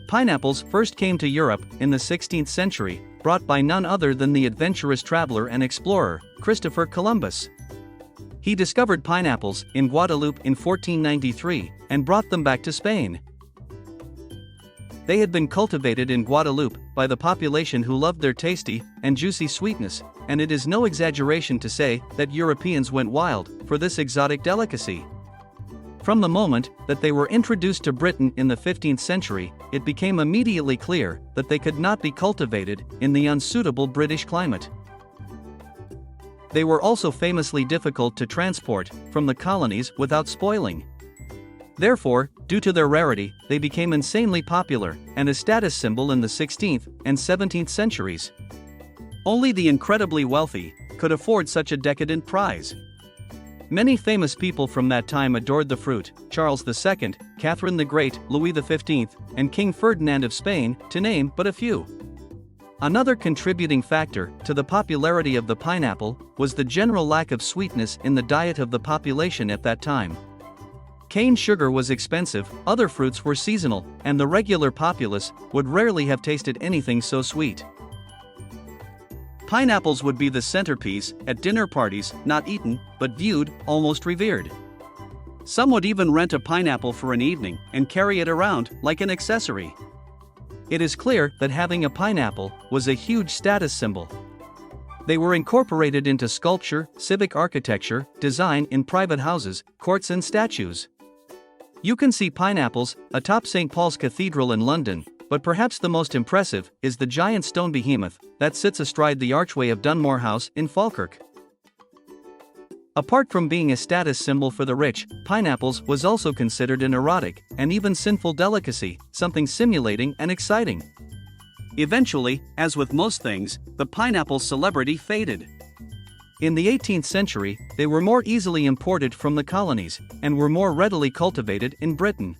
Pineapples first came to Europe in the 16th century, brought by none other than the adventurous traveler and explorer, Christopher Columbus. He discovered pineapples in Guadeloupe in 1493 and brought them back to Spain. They had been cultivated in Guadeloupe by the population who loved their tasty and juicy sweetness, and it is no exaggeration to say that Europeans went wild for this exotic delicacy. From the moment that they were introduced to Britain in the 15th century, it became immediately clear that they could not be cultivated in the unsuitable British climate. They were also famously difficult to transport from the colonies without spoiling. Therefore, due to their rarity, they became insanely popular and a status symbol in the 16th and 17th centuries. Only the incredibly wealthy could afford such a decadent prize. Many famous people from that time adored the fruit: Charles II, Catherine the Great, Louis XV, and King Ferdinand of Spain, to name but a few. Another contributing factor to the popularity of the pineapple was the general lack of sweetness in the diet of the population at that time. Cane sugar was expensive, other fruits were seasonal, and the regular populace would rarely have tasted anything so sweet. Pineapples would be the centerpiece at dinner parties, not eaten, but viewed, almost revered. Some would even rent a pineapple for an evening and carry it around like an accessory. It is clear that having a pineapple was a huge status symbol. They were incorporated into sculpture, civic architecture, design in private houses, courts and statues. You can see pineapples atop St. Paul's Cathedral in London, but perhaps the most impressive is the giant stone behemoth that sits astride the archway of Dunmore House in Falkirk. Apart from being a status symbol for the rich, pineapples was also considered an erotic and even sinful delicacy, something stimulating and exciting. Eventually, as with most things, the pineapple's celebrity faded. In the 18th century, they were more easily imported from the colonies and were more readily cultivated in Britain.